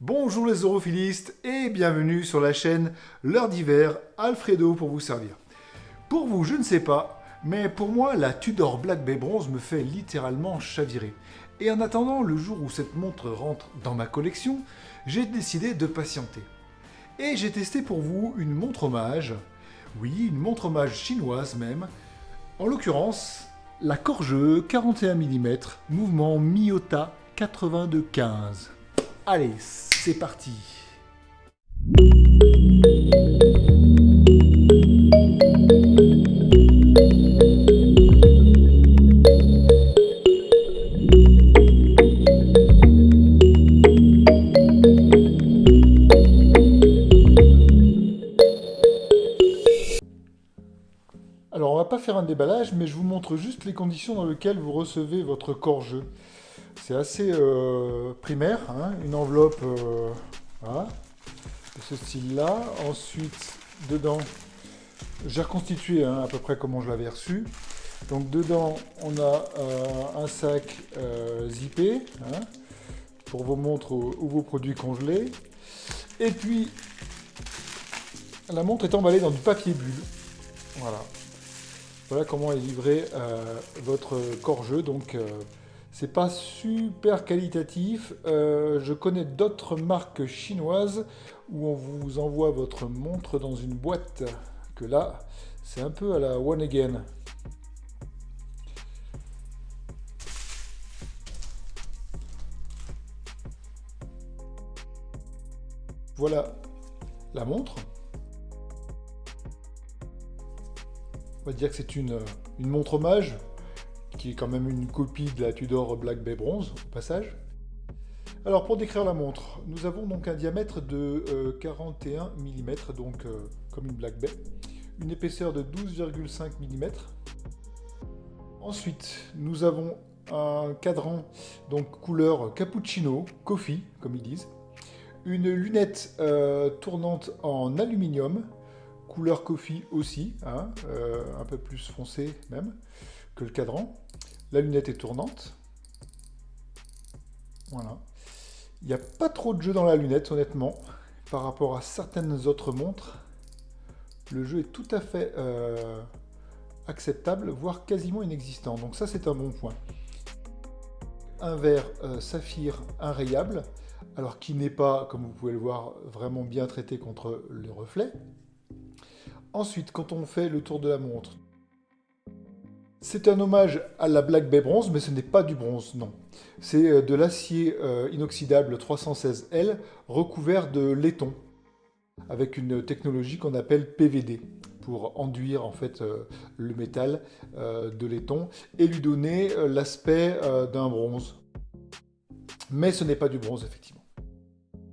Bonjour les europhilistes et bienvenue sur la chaîne L'heure d'hiver, Alfredo pour vous servir. Pour vous, je ne sais pas, mais pour moi, la Tudor Black Bay Bronze me fait littéralement chavirer. Et en attendant le jour où cette montre rentre dans ma collection, j'ai décidé de patienter. Et j'ai testé pour vous une montre hommage, oui, une montre hommage chinoise même, en l'occurrence la Corjeux 41 mm, mouvement Miyota 8215. Allez, c'est parti. Alors on va pas faire un déballage, mais je vous montre juste les conditions dans lesquelles vous recevez votre Corjeux. C'est assez primaire, hein, une enveloppe voilà, de ce style-là. Ensuite, dedans, j'ai reconstitué à peu près comment je l'avais reçu. Donc dedans, on a un sac zippé pour vos montres ou vos produits congelés. Et puis, la montre est emballée dans du papier bulle. Voilà. Voilà comment est livré votre Corjeux. Donc, c'est pas super qualitatif. Je connais d'autres marques chinoises où on vous envoie votre montre dans une boîte. Que là, c'est un peu à la one again. Voilà la montre. On va dire que c'est une montre hommage, qui est quand même une copie de la Tudor Black Bay Bronze, au passage. Alors pour décrire la montre, nous avons donc un diamètre de 41 mm, donc comme une Black Bay, une épaisseur de 12,5 mm. Ensuite, nous avons un cadran donc couleur cappuccino, coffee, comme ils disent, une lunette tournante en aluminium, couleur coffee aussi, un peu plus foncé même que le cadran. La lunette est tournante. Voilà. Il n'y a pas trop de jeu dans la lunette, honnêtement. Par rapport à certaines autres montres, le jeu est tout à fait acceptable, voire quasiment inexistant. Donc ça, c'est un bon point. Un verre saphir inrayable, alors qui n'est pas, comme vous pouvez le voir, vraiment bien traité contre les reflets. Ensuite, quand on fait le tour de la montre, c'est un hommage à la Black Bay Bronze, mais ce n'est pas du bronze, non. C'est de l'acier inoxydable 316L recouvert de laiton, avec une technologie qu'on appelle PVD, pour enduire en fait le métal de laiton et lui donner l'aspect d'un bronze. Mais ce n'est pas du bronze, effectivement.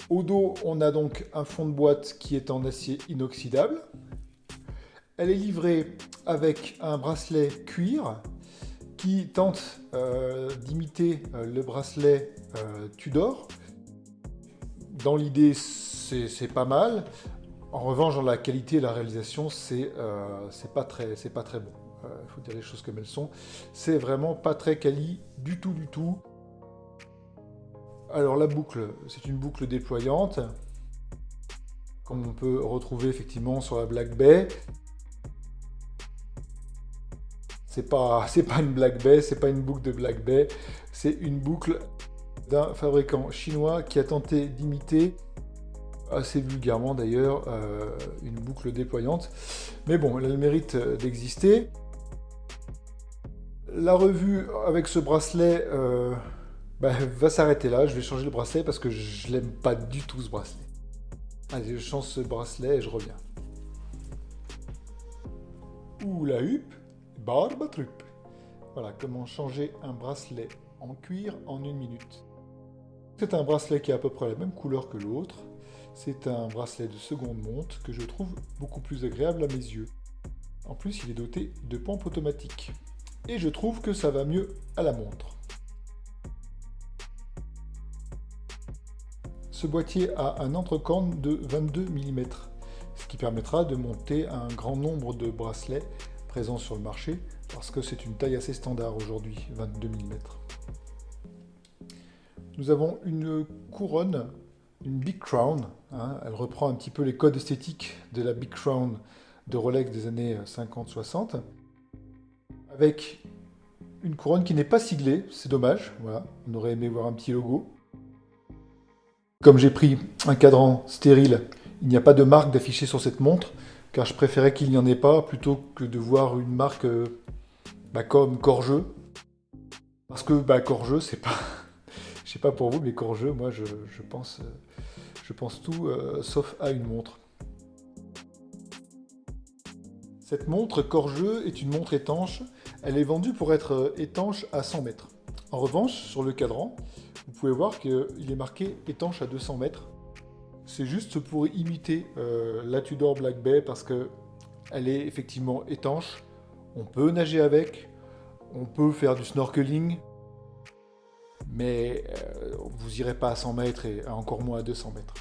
Au dos, on a donc un fond de boîte qui est en acier inoxydable. Elle est livrée avec un bracelet cuir qui tente d'imiter le bracelet Tudor. Dans l'idée, c'est pas mal. En revanche, dans la qualité et la réalisation, c'est pas très bon. Il faut dire les choses comme elles sont. C'est vraiment pas très quali du tout, du tout. Alors la boucle, c'est une boucle déployante, comme on peut retrouver effectivement sur la Black Bay. C'est pas une Black Bay, c'est pas une boucle de Black Bay, c'est une boucle d'un fabricant chinois qui a tenté d'imiter, assez vulgairement d'ailleurs, une boucle déployante. Mais bon, elle a le mérite d'exister. La revue avec ce bracelet va s'arrêter là. Je vais changer le bracelet parce que je l'aime pas du tout ce bracelet. Allez, je change ce bracelet et je reviens. Ouh la huppe, barbatrup. Voilà comment changer un bracelet en cuir en 1 minute. C'est un bracelet qui a à peu près la même couleur que l'autre. C'est un bracelet de seconde monte que je trouve beaucoup plus agréable à mes yeux. En plus, il est doté de pompe automatique. Et je trouve que ça va mieux à la montre. Ce boîtier a un entrecorne de 22 mm, ce qui permettra de monter un grand nombre de bracelets présents sur le marché, parce que c'est une taille assez standard aujourd'hui, 22 mm. Nous avons une couronne une Big Crown, hein. Elle reprend un petit peu les codes esthétiques de la Big Crown de Rolex des années 50-60, avec une couronne qui n'est pas siglée, c'est dommage, voilà, on aurait aimé voir un petit logo. Comme j'ai pris un cadran stérile, il n'y a pas de marque d'afficher sur cette montre, car je préférais qu'il n'y en ait pas plutôt que de voir une marque comme Corjeux. Parce que Corjeux, c'est pas. Je sais pas pour vous, mais Corjeux, moi je pense tout sauf à une montre. Cette montre Corjeux est une montre étanche. Elle est vendue pour être étanche à 100 mètres. En revanche, sur le cadran, vous pouvez voir qu'il est marqué étanche à 200 mètres. C'est juste pour imiter la Tudor Black Bay parce qu'elle est effectivement étanche. On peut nager avec, on peut faire du snorkeling, mais vous n'irez pas à 100 mètres et encore moins à 200 mètres.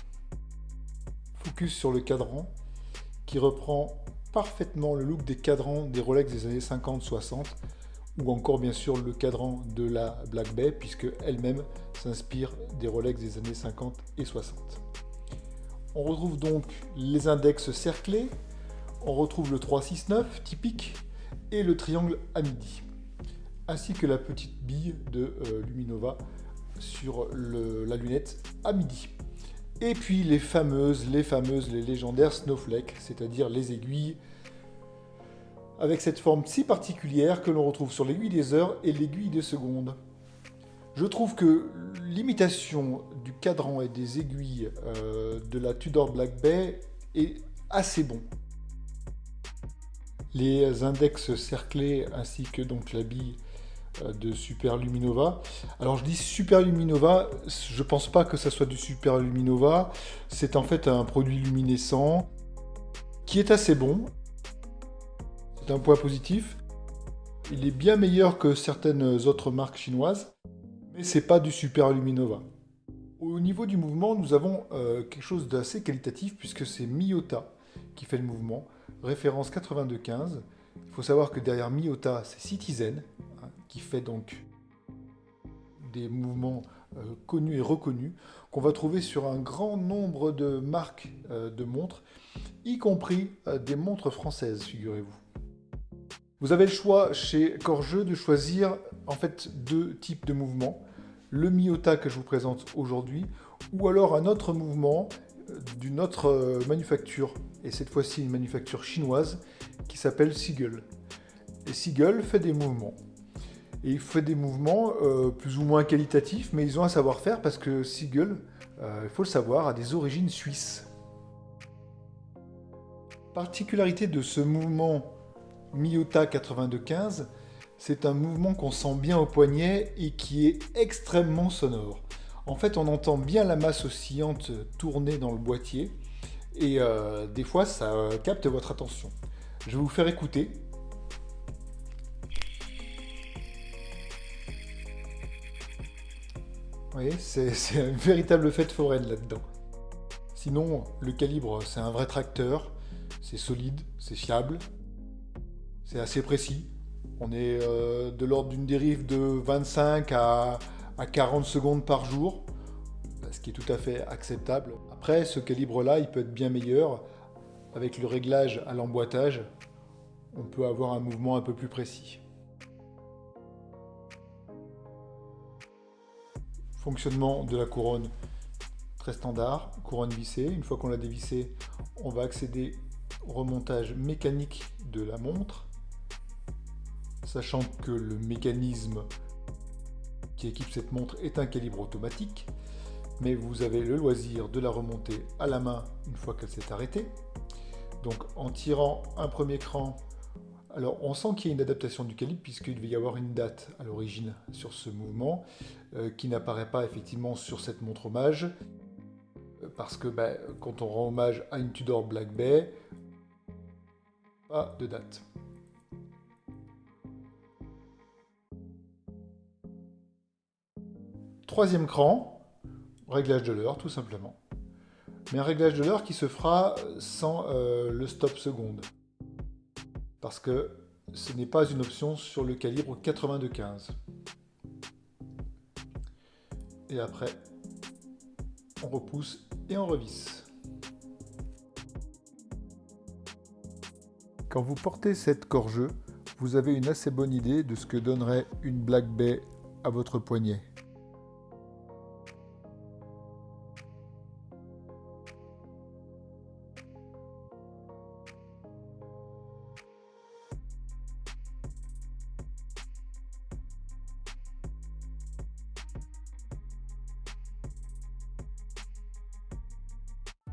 Focus sur le cadran qui reprend parfaitement le look des cadrans des Rolex des années 50-60 ou encore bien sûr le cadran de la Black Bay puisque elle-même s'inspire des Rolex des années 50 et 60. On retrouve donc les index cerclés, on retrouve le 369 typique et le triangle à midi, ainsi que la petite bille de Luminova sur la lunette à midi. Et puis les légendaires snowflakes, c'est-à-dire les aiguilles avec cette forme si particulière que l'on retrouve sur l'aiguille des heures et l'aiguille des secondes. Je trouve que l'imitation du cadran et des aiguilles de la Tudor Black Bay est assez bon. Les index cerclés ainsi que donc la bille de Super Luminova. Alors je dis Super Luminova, je pense pas que ça soit du Super Luminova, c'est en fait un produit luminescent qui est assez bon. C'est un point positif. Il est bien meilleur que certaines autres marques chinoises, mais c'est pas du Super Luminova. Au niveau du mouvement, nous avons quelque chose d'assez qualitatif puisque c'est Miyota qui fait le mouvement, référence 8215. Il faut savoir que derrière Miyota, c'est Citizen, qui fait donc des mouvements connus et reconnus, qu'on va trouver sur un grand nombre de marques de montres, y compris des montres françaises, figurez-vous. Vous avez le choix chez Corjeux de choisir en fait deux types de mouvements, le Miyota que je vous présente aujourd'hui, ou alors un autre mouvement d'une autre manufacture, et cette fois-ci une manufacture chinoise, qui s'appelle Seagull. Et Seagull fait des mouvements. Et il fait des mouvements plus ou moins qualitatifs, mais ils ont un savoir-faire parce que Seagull, il faut le savoir, a des origines suisses. Particularité de ce mouvement Miyota 8215, c'est un mouvement qu'on sent bien au poignet et qui est extrêmement sonore. En fait, on entend bien la masse oscillante tourner dans le boîtier et des fois, ça capte votre attention. Je vais vous faire écouter. Vous voyez, c'est une véritable fête foraine là-dedans. Sinon, le calibre, c'est un vrai tracteur, c'est solide, c'est fiable, c'est assez précis. On est de l'ordre d'une dérive de 25 à 40 secondes par jour, ce qui est tout à fait acceptable. Après, ce calibre-là, il peut être bien meilleur. Avec le réglage à l'emboîtage, on peut avoir un mouvement un peu plus précis. Fonctionnement de la couronne très standard, couronne vissée. Une fois qu'on l'a dévissée, on va accéder au remontage mécanique de la montre, sachant que le mécanisme qui équipe cette montre est un calibre automatique, mais vous avez le loisir de la remonter à la main une fois qu'elle s'est arrêtée. Donc en tirant un premier cran, alors on sent qu'il y a une adaptation du calibre puisqu'il devait y avoir une date à l'origine sur ce mouvement qui n'apparaît pas effectivement sur cette montre hommage parce que quand on rend hommage à une Tudor Black Bay, pas de date. Troisième cran, réglage de l'heure tout simplement. Mais un réglage de l'heure qui se fera sans le stop seconde. Parce que ce n'est pas une option sur le calibre 8215. Et après, on repousse et on revisse. Quand vous portez cette corjeux, vous avez une assez bonne idée de ce que donnerait une Black Bay à votre poignet.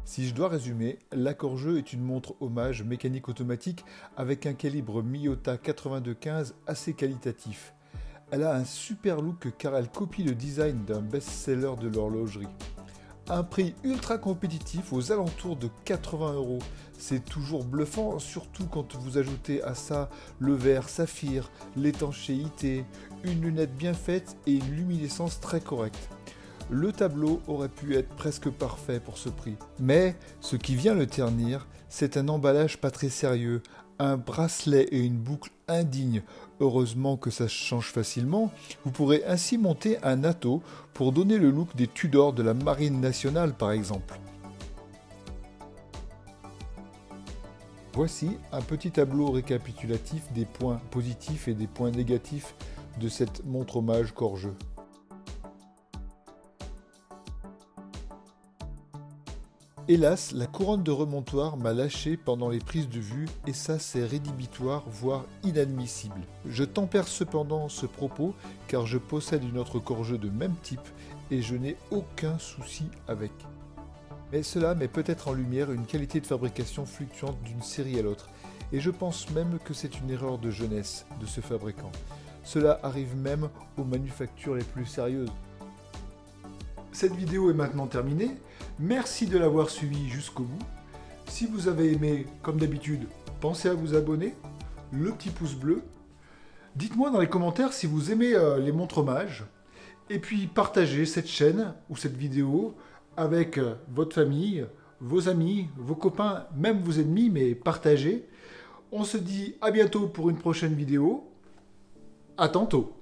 Si je dois résumer, la Corjeux est une montre hommage mécanique automatique avec un calibre Miyota 8215 assez qualitatif. Elle a un super look car elle copie le design d'un best-seller de l'horlogerie. Un prix ultra compétitif aux alentours de 80 €. C'est toujours bluffant, surtout quand vous ajoutez à ça le verre saphir, l'étanchéité, une lunette bien faite et une luminescence très correcte. Le tableau aurait pu être presque parfait pour ce prix. Mais ce qui vient le ternir, c'est un emballage pas très sérieux, un bracelet et une boucle indignes. Heureusement que ça se change facilement. Vous pourrez ainsi monter un atto pour donner le look des Tudors de la Marine nationale par exemple. Voici un petit tableau récapitulatif des points positifs et des points négatifs de cette montre hommage Corjeux. Hélas, la couronne de remontoir m'a lâché pendant les prises de vue et ça c'est rédhibitoire, voire inadmissible. Je tempère cependant ce propos car je possède une autre Corjeux de même type et je n'ai aucun souci avec. Mais cela met peut-être en lumière une qualité de fabrication fluctuante d'une série à l'autre et je pense même que c'est une erreur de jeunesse de ce fabricant. Cela arrive même aux manufactures les plus sérieuses. Cette vidéo est maintenant terminée. Merci de l'avoir suivi jusqu'au bout. Si vous avez aimé, comme d'habitude, pensez à vous abonner, le petit pouce bleu. Dites-moi dans les commentaires si vous aimez les montres hommages. Et puis partagez cette chaîne ou cette vidéo avec votre famille, vos amis, vos copains, même vos ennemis, mais partagez. On se dit à bientôt pour une prochaine vidéo. À tantôt.